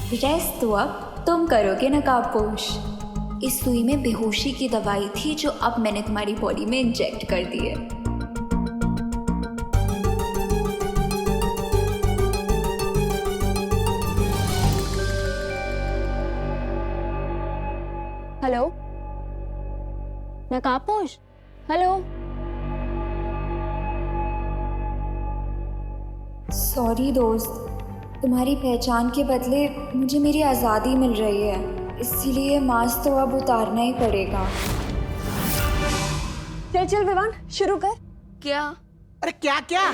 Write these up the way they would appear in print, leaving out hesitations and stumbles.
Test तो अब तुम करोगे नकाबपोश। इस सुई में बेहोशी की दवाई थी जो अब मैंने तुम्हारी बॉडी में इंजेक्ट कर दी है। Hello नकाबपोश, hello. सॉरी दोस्त, तुम्हारी पहचान के बदले मुझे मेरी आज़ादी मिल रही है, इसीलिए मास्क तो अब उतारना ही पड़ेगा। चल चल विवान, शुरू कर। क्या? अरे क्या क्या,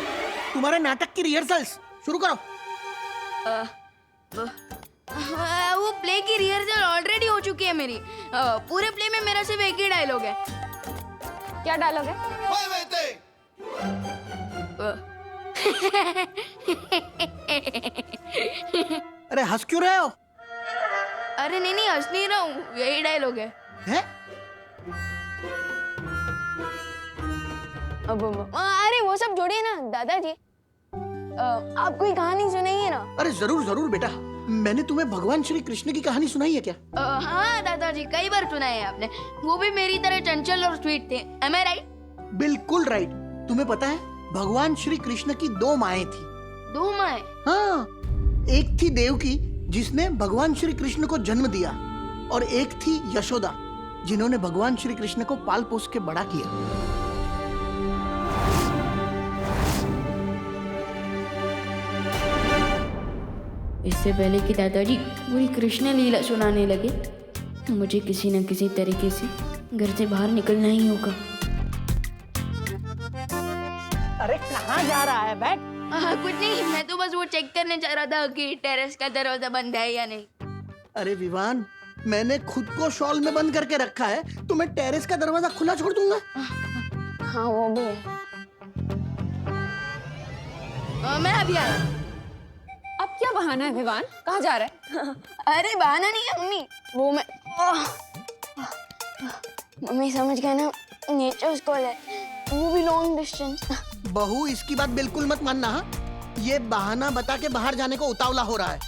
तुम्हारे नाटक की रिहर्सल्स शुरू करो। वो प्ले की रिहर्सल ऑलरेडी हो चुकी है मेरी। पूरे प्ले में मेरा सिर्फ एक ही डायलॉग है। क्या डायलॉग है? अरे हंस क्यों रहे हो? अरे नहीं हंस नहीं रहा हूँ, यही डायलॉग है। हैं? अरे वो सब छोड़िए ना दादाजी, आप कोई कहानी सुनाइए ना। अरे जरूर जरूर बेटा, मैंने तुम्हें भगवान श्री कृष्ण की कहानी सुनाई है क्या? हाँ दादाजी, कई बार सुना है आपने। वो भी मेरी तरह चंचल और स्वीट थे। Am I right? बिल्कुल राइट। तुम्हें पता है भगवान श्री कृष्ण की 2 माएं थी। 2 माएं? हाँ, एक थी देवकी जिसने भगवान श्री कृष्ण को जन्म दिया, और एक थी यशोदा जिन्होंने भगवान श्री कृष्ण को पाल पोस के बड़ा किया। इससे पहले कि दादाजी पूरी कृष्ण लीला सुनाने लगे, मुझे किसी न किसी तरीके से घर से बाहर निकलना ही होगा। अरे कहाँ जा रहा है? बैठ। कुछ नहीं, मैं तो बस वो चेक करने जा रहा था कि टेरेस का दरवाजा बंद है या नहीं। अरे विवान, मैंने खुद को शॉल में बंद करके रखा है, तो मैं टेरेस का दरवाजा खुला छोड़ दूंगा? हाँ वो भी है। मैं अभी आया। अब क्या बहाना है विवान, कहाँ जा रहा है? अरे बहाना नहीं है मम्मी, वो मैं मम्मी समझ गया ना, नेचर्स कॉल है, वो भी लॉन्ग डिस्टेंस। बहू, इसकी बात बिल्कुल मत मानना। हाँ, ये बहाना बता के बाहर जाने को उतावला हो रहा है।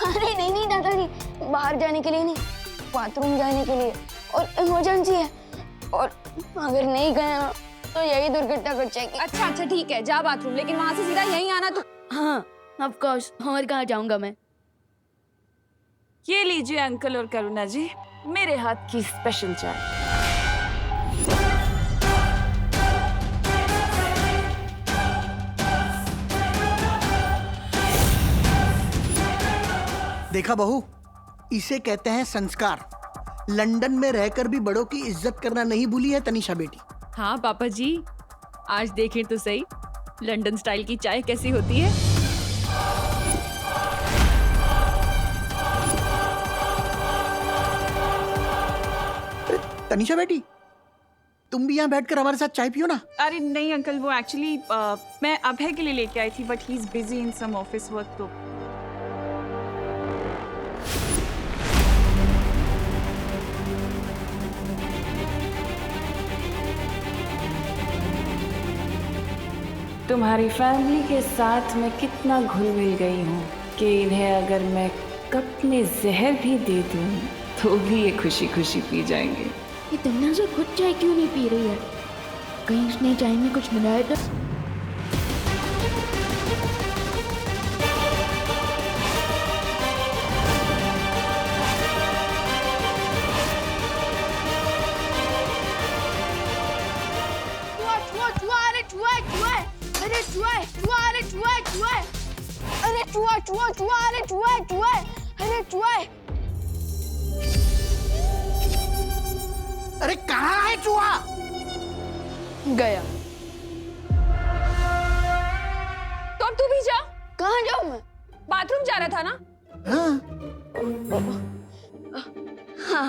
अरे नहीं दादाजी, बाहर जाने के लिए नहीं, बाथरूम जाने के लिए, और इमरजेंसी है, और अगर नहीं गए तो यही दुर्घटना घट जाएगी। अच्छा ठीक है, जा बाथरूम, लेकिन वहां से सीधा यहीं आना। तो हाँ ऑफ कोर्स, और कहाँ जाऊंगा मैं? ये लीजिए अंकल और करुणा जी, मेरे हाथ की स्पेशल चाय। देखा बहू, इसे कहते हैं संस्कार। लंदन में रहकर भी बड़ों की इज्जत करना नहीं भूली है तनीषा बेटी। हाँ पापा जी, आज देखें तो सही लंदन स्टाइल की चाय कैसी होती है। तनीषा बेटी, तुम भी यहाँ बैठकर हमारे साथ चाय पियो ना। अरे नहीं अंकल, वो एक्चुअली मैं अभय के लिए लेके आई थी, but he is busy in some office work. तो तुम्हारी फैमिली के साथ मैं कितना घुल मिल गई हूँ कि इन्हें अगर मैं कप में जहर भी दे दूँ तो भी ये खुशी खुशी पी जाएंगे। ये तन्ना से खुद चाय क्यों नहीं पी रही है? कहीं उसने चाय में कुछ मिलाया तो? अरे कहाँ है चूहा? गया। तो अब तू भी जा। कहाँ जाऊँ मैं? बाथरूम जा रहा था ना? हाँ।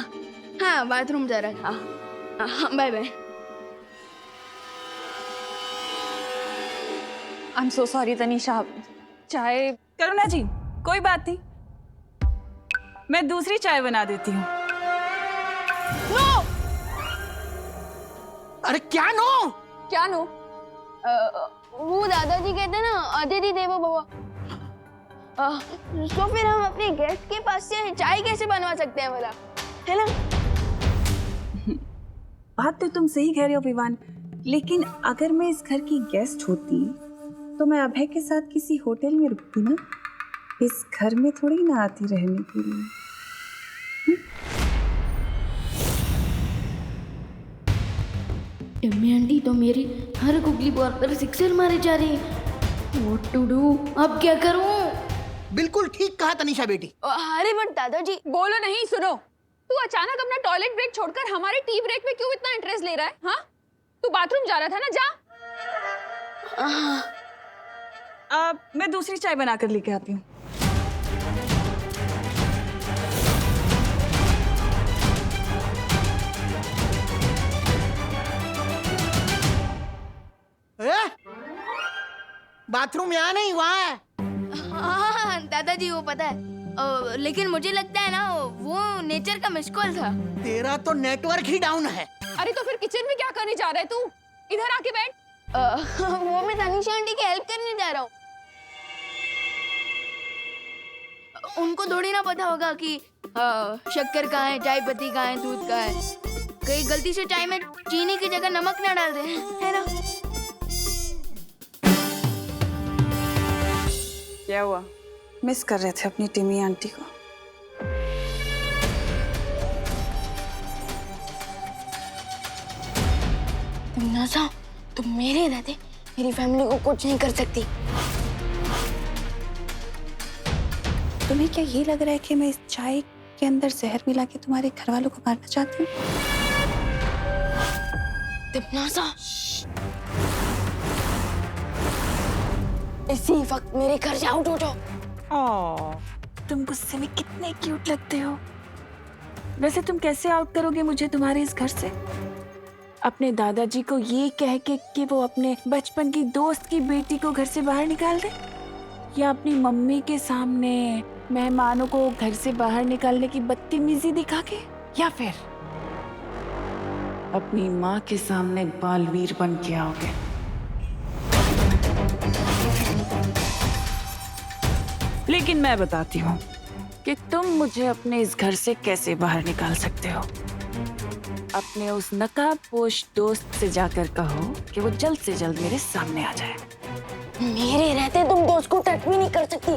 हाँ बाथरूम जा रहा था। हाँ bye bye. I am so sorry Tanisha, चाय। करुणा जी कोई बात नहीं, मैं दूसरी चाय बना देती हूँ। अरे क्या नो? क्या नो? वो दादाजी कहते हैं ना, अतिथि देवो भव। तो फिर हम अपने गेस्ट के पास से चाय कैसे बनवा सकते हैं बोला, है ना? बात तो तुम सही कह रहे हो विवान, लेकिन अगर मैं इस घर की गेस्ट होती तो मैं अभय के साथ किसी होटल में रुकती ना, इस घर में थोड़ी ना आती रहने के लिए। टिम्मी आंटी तो मेरी हर गुगली बॉल पर सिक्सर मारे जा रही है। What to do? अब क्या करूं? बिल्कुल ठीक कहा तनिषा बेटी। अरे बट दादाजी, बोलो नहीं, सुनो। तू अचानक अपना टॉयलेट ब्रेक छोड़कर हमारे टी ब्रेक में क्यों इतना इंटरेस्ट ले रहा है? हाँ, तू बाथरूम जा रहा था ना, जा। मैं दूसरी चाय बना कर लेके आती हूँ। बाथरूम यहाँ नहीं, वहाँ है। हाँ दादाजी, वो पता है। लेकिन मुझे लगता है ना वो नेचर का मिस कॉल था। तेरा तो नेटवर्क ही डाउन है। अरे तो फिर किचन में क्या करने जा रहा है तू? इधर आके बैठ। वो मैं तनिषा आंटी की हेल्प करने जा रहा हूँ। उनको थोड़ी ना पता होगा कि शक्कर कहाँ है, चाय पत्ती कहाँ है, दूध कहाँ है। कहीं गलती से चाय में चीनी की जगह नमक ना डाल दे, है ना? क्या हुआ? मिस कर रहे थे अपनी टिमी आंटी को? नाज़ा, तुम मेरे रहते मेरी फैमिली को कुछ नहीं कर सकती। तुम्हें क्या ये लग रहा है कि मैं इस चाय के अंदर जहर मिला के तुम्हारे घर वालों को मारना चाहती हूँ? नाज़ा, इसी वक्त मेरे घर से आउट हो जाओ। तुम गुस्से में कितने क्यूट लगते हो। वैसे तुम कैसे आउट करोगे मुझे तुम्हारे इस घर से? अपने दादाजी को ये कह के कि वो अपने बचपन की दोस्त की बेटी को घर से बाहर निकाल दे, या अपनी मम्मी के सामने मेहमानों को घर से बाहर निकालने की बदतमीजी दिखा के, या फिर अपनी माँ के सामने बालवीर बन के आओगे? लेकिन मैं बताती हूँ कि तुम मुझे अपने इस घर से कैसे बाहर निकाल सकते हो। अपने उस नकाबपोश दोस्त से जाकर कहो कि वो जल्द से जल्द मेरे सामने आ जाए। मेरे रहते तुम दोस्त को टच भी नहीं कर सकती।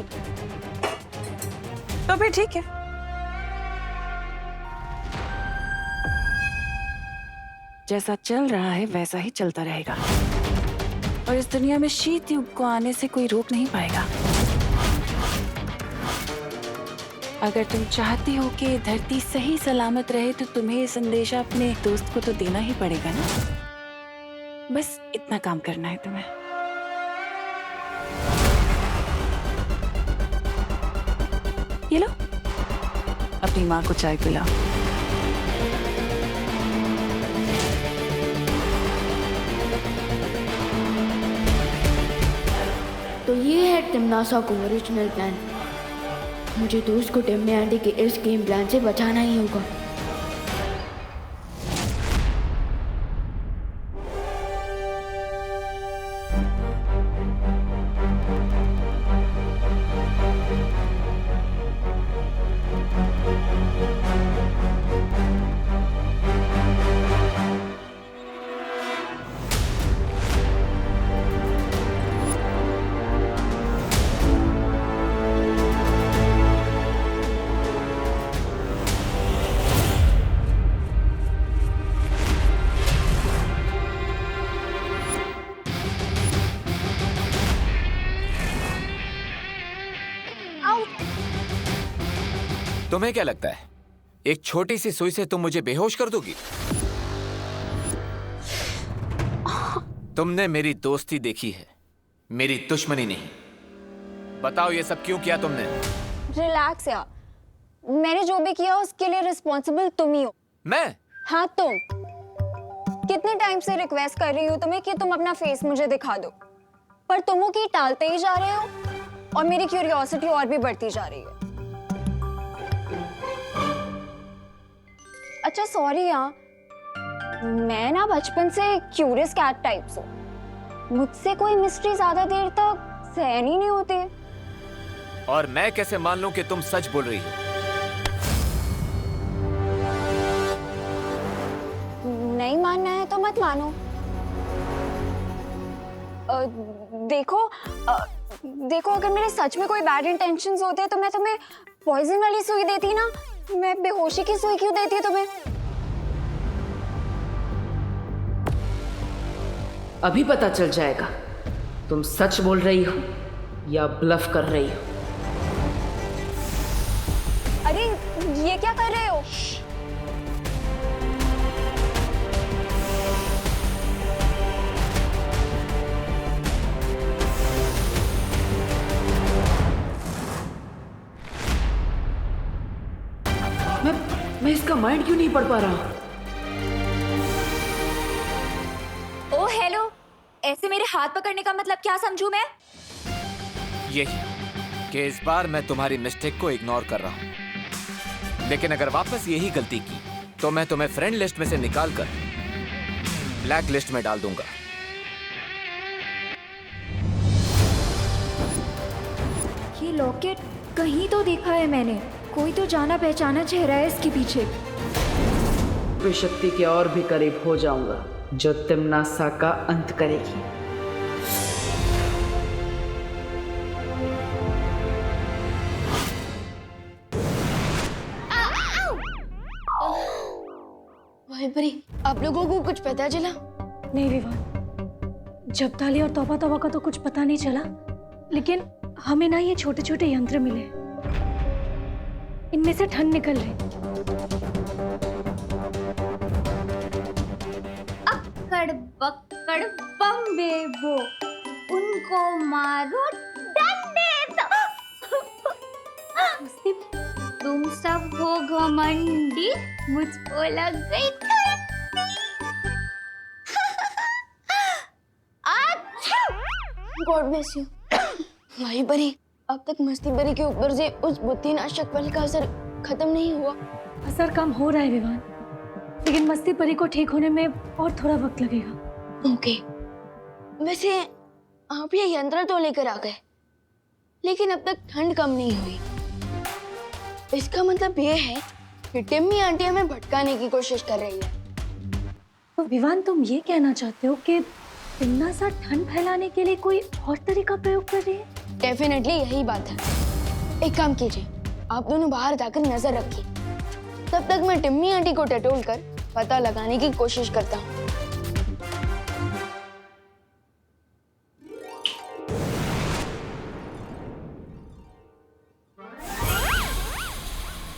तो फिर ठीक है, जैसा चल रहा है वैसा ही चलता रहेगा, और इस दुनिया में शीत युग को आने से कोई रोक नहीं पाएगा। अगर तुम चाहती हो कि धरती सही सलामत रहे तो तुम्हें ये संदेशा अपने दोस्त को तो देना ही पड़ेगा ना। बस इतना काम करना है तुम्हें। ये लो, अपनी माँ को चाय पिलाओ। तो ये है टिमनासा का ओरिजिनल प्लान। मुझे दोस्त को टिम्मी आंटी के इस गेम प्लान से बचाना ही होगा। तुम्हें क्या लगता है एक छोटी सी सुई से तुम मुझे बेहोश कर दोगी? तुमने मेरी दोस्ती देखी है, मेरी दुश्मनी नहीं। बताओ ये सब क्यों किया तुमने? रिलैक्स यार, मैंने जो भी किया उसके लिए रिस्पॉन्सिबल तुम ही हो। मैं? हाँ तुम। कितने टाइम से रिक्वेस्ट कर रही हूँ तुम्हें कि तुम अपना फेस मुझे दिखा दो, पर तुम वो की टालते ही जा रहे हो और मेरी क्यूरियोसिटी और भी बढ़ती जा रही है। अच्छा सॉरी यार, मैं ना बचपन से क्यूरियस कैट टाइप्स हूँ। मुझसे कोई मिस्ट्री ज्यादा देर तक सहन ही नहीं होती। और मैं कैसे मान लूं कि तुम सच बोल रही हो? नहीं मानना है तो मत मानो। देखो अगर मेरे सच में कोई बैड इंटेंशंस होते तो मैं तुम्हें पॉइजन वाली सुई देती ना। मैं बेहोशी की सुई क्यों देती तुम्हें? अभी पता चल जाएगा तुम सच बोल रही हो या ब्लफ कर रही हो। अरे ये क्या कर रहे हो? मैं इसका माइंड क्यों नहीं पढ़ पा रहा? ओ हेलो, ऐसे मेरे हाथ पकड़ने का मतलब क्या समझूं मैं? यही कि इस बार मैं तुम्हारी मिस्टेक को इग्नोर कर रहा हूं, लेकिन अगर वापस यही गलती की तो मैं तुम्हें फ्रेंड लिस्ट में से निकाल कर ब्लैक लिस्ट में डाल दूंगा। ये लॉकेट कहीं तो देखा है मैंने। कोई तो जाना पहचाना चेहरा है इसके पीछे। मैं शक्ति के और भी करीब हो जाऊंगा जो तिम्नासा का अंत करेगी। भाई परी, आप लोगों को कुछ पता चला? नहीं विवान, जब ताली और तौबा तौबा का तो कुछ पता नहीं चला, लेकिन हमें ना ये छोटे छोटे यंत्र मिले, इनमें से ठंड निकल रही। अक्कड़ बक्कड़ बम्बे वो, उनको मारो डंडे से। तुम सब हो घमंडी, मुझको लग गई गॉड ब्लेस यू। भाई परी, अब तक मस्ती परी के ऊपर से उस बुद्धिनाशक बल का असर खत्म नहीं हुआ। असर कम हो रहा है विवान, लेकिन मस्ती परी को ठीक होने में और थोड़ा वक्त लगेगा। ओके, वैसे आप ये यंत्र तो लेकर आ गए, लेकिन अब तक ठंड कम नहीं हुई। इसका मतलब ये है कि टिम्मी आंटी हमें भटकाने की कोशिश कर रही है। तो विवान, तुम ये कहना चाहते हो कि तिम्नासा ठंड फैलाने के लिए कोई और तरीका प्रयोग कर रही है? डेफिनेटली यही बात है। एक काम कीजिए, आप दोनों बाहर जाकर नजर रखिए, तब तक मैं टिम्मी आंटी को टटोल कर पता लगाने की कोशिश करता हूँ।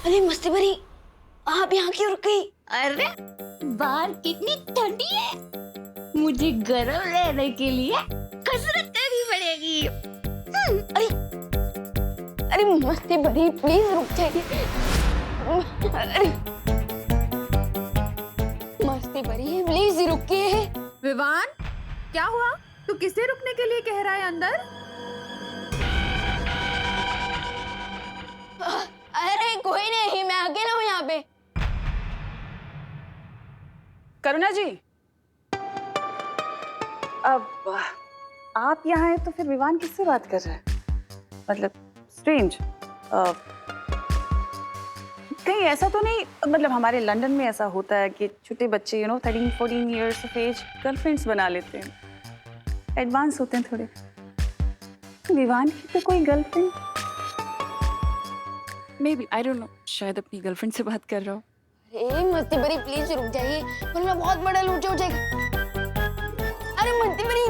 अरे मस्ती भरी, आप यहाँ क्यों रुक गई? अरे बाहर कितनी ठंडी है, मुझे गर्म रहने के लिए कसरत करनी पड़ेगी। अरे अरे मस्ती भरी, प्लीज रुक जाइए। अरे मस्ती भरी, प्लीज रुकिए। विवान, क्या हुआ? तू किसे रुकने के लिए कह रहा है अंदर? अरे कोई नहीं, मैं अकेला हूँ यहाँ पे। करुणा जी, अब आप यहाँ हैं तो फिर विवान किससे बात कर रहा है? मतलब स्ट्रेंज। कहीं ऐसा तो नहीं, मतलब हमारे लंदन में ऐसा होता है कि छोटे बच्चे 13-14 इयर्स ऑफ एज गर्लफ्रेंड्स बना लेते हैं, एडवांस होते हैं थोड़े। विवान की तो कोई girlfriend, may be, I don't know, शायद अपनी गर्लफ्रेंड से बात कर रहा हूँ। अरे मस्ती भरी, प्लीज रुक जाइए, वरना बहुत बड़ा लूचा हो जाएगा। अरे मस्ती भरी,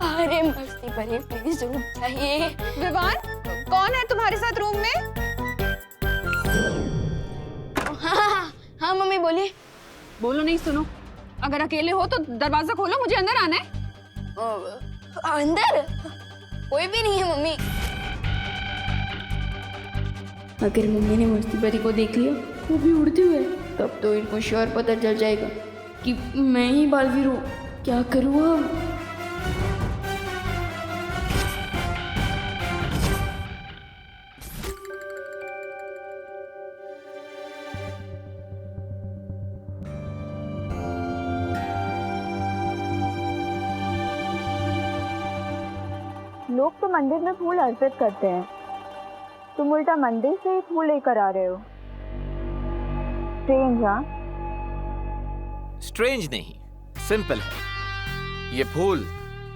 अरे मस्ती भरी, प्लीज रुक जाइए। विवान, कौन है तुम्हारे साथ रूम में? हाँ मम्मी बोलिए। बोलो नहीं, सुनो। अगर अकेले हो तो दरवाजा खोलो, मुझे अंदर आना है। अंदर कोई भी नहीं है मम्मी। अगर मम्मी ने मस्ती परी को देख लिया, वो भी उड़ते हुए, तब तो इनको श्योर पता चल जाएगा कि मैं ही बालवीर हूँ। क्या करूँ अब? लोग तो मंदिर में फूल अर्पित करते हैं, तुम उल्टा मंदिर से ही फूल लेकर आ रहे हो। स्ट्रेंज, हाँ? स्ट्रेंज नहीं, सिंपल है। ये फूल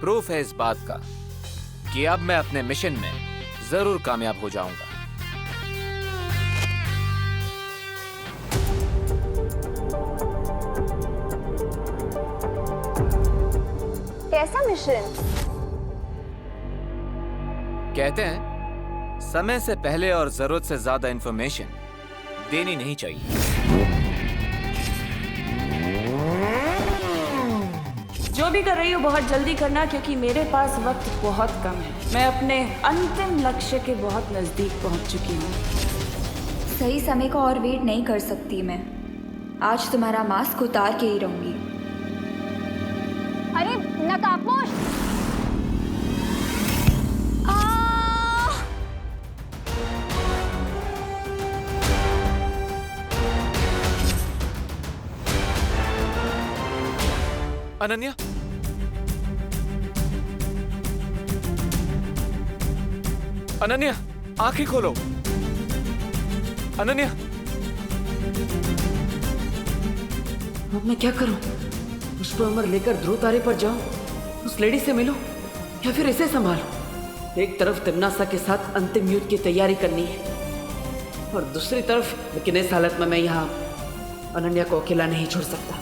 प्रूफ है इस बात का कि अब मैं अपने मिशन में जरूर कामयाब हो जाऊंगा। कैसा मिशन? कहते हैं समय से पहले और जरूरत से ज्यादा इंफॉर्मेशन देनी नहीं चाहिए। जो भी कर रही हो बहुत जल्दी करना, क्योंकि मेरे पास वक्त बहुत कम है। मैं अपने अंतिम लक्ष्य के बहुत नजदीक पहुंच चुकी हूँ। सही समय का और वेट नहीं कर सकती मैं। आज तुम्हारा मास्क उतार के ही रहूंगी। अरे नकाबपोश! अनन्या, अनन्या, आंखें खोलो। अनन्या, अब मैं क्या करूं? पुष्प अमर लेकर ध्रुव तारे पर जाऊं, उस लेडी से मिलूं, या फिर इसे संभालूं? एक तरफ तिमनासा के साथ अंतिम युद्ध की तैयारी करनी है और दूसरी तरफ, लेकिन इस हालत में मैं यहाँ अनन्या को अकेला नहीं छोड़ सकता।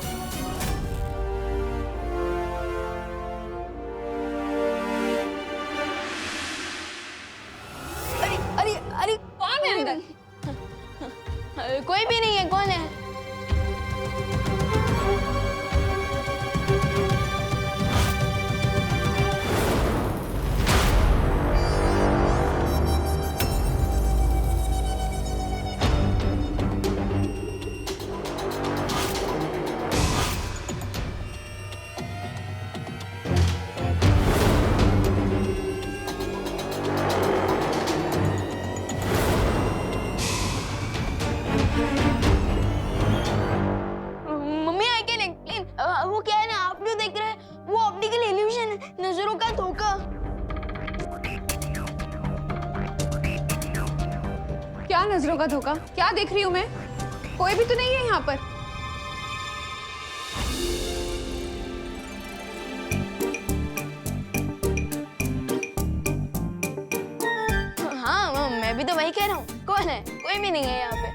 अरे अरे कौन है अंदर? कोई भी नहीं है। कौन है? Mummy, I can explain. वो क्या है ना, आप जो देख रहे हैं वो ऑप्टिकल इल्यूजन है, नजरों का धोखा। क्या नजरों का धोखा? क्या देख रही हूँ मैं? कोई भी तो नहीं है यहाँ पर। हाँ, मैं भी तो वही कह रहा हूँ। कौन है? कोई भी नहीं है यहाँ पे।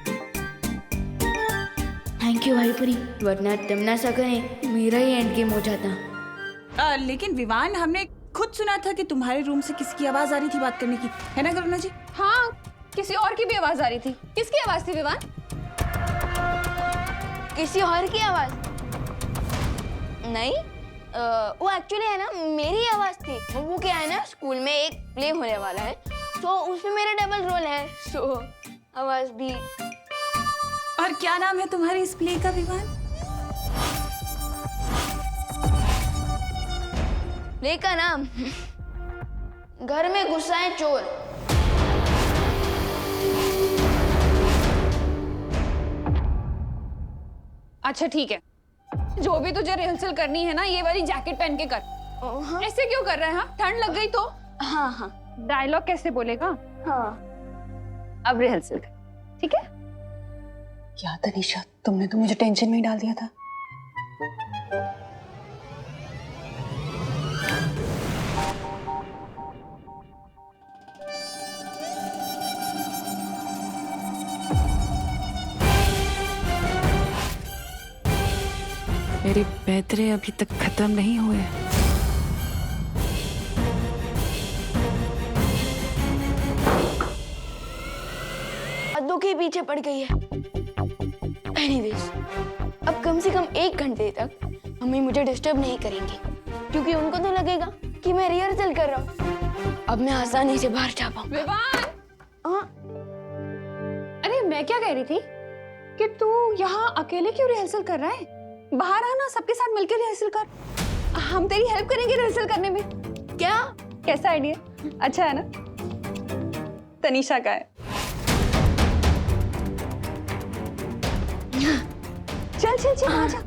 थैंक यू भाई परी, वरना तिमनासा करे मेरा ही एंड गेम हो जाता। लेकिन विवान, हमने खुद सुना था कि तुम्हारे रूम से किसी की आवाज आ रही थी बात करने की, है ना करुणा जी? हाँ, किसी और की भी आवाज आ रही थी। किसकी आवाज थी विवान? किसी और की आवाज नहीं, वो एक्चुअली है ना मेरी आवाज थी। वो क्या है ना, स्कूल में एक प्ले होने वाला है, तो उसमें मेरा डबल रोल है, सो आवाज भी। और क्या नाम है तुम्हारे इस प्ले का विवान? प्ले का नाम घर में गुस्सा है चोर। अच्छा ठीक है, जो भी तुझे रिहर्सल करनी है ना, ये वाली जैकेट पहन के कर। हाँ ऐसे क्यों कर रहा है? हाँ, ठंड लग गई तो? हाँ हाँ डायलॉग कैसे बोलेगा? हाँ। अब रिहर्सल कर, ठीक है? क्या तनीषा, तुमने तो मुझे टेंशन में ही डाल दिया था। मेरे पैतरे अभी तक खत्म नहीं हुए। अद्दू के पीछे पड़ गई है। एनीवेज, अब कम से कम 1 घंटे तक मम्मी मुझे डिस्टर्ब नहीं करेंगी, क्योंकि उनको तो लगेगा कि मैं रिहर्सल कर रहा हूँ। अब मैं आसानी से बाहर जा पाऊंगा। विवान! हाँ? अरे मैं क्या कह रही थी कि तू यहाँ अकेले क्यों रिहर्सल कर रहा है? बाहर आना, सबके साथ मिलकर रिहर्सल कर। हम तेरी हेल्प करेंगे रिहर्सल करने में। क्या? कैसा आइडिया? अच्छा है ना? तनीषा का है। चल चल चल, आजा।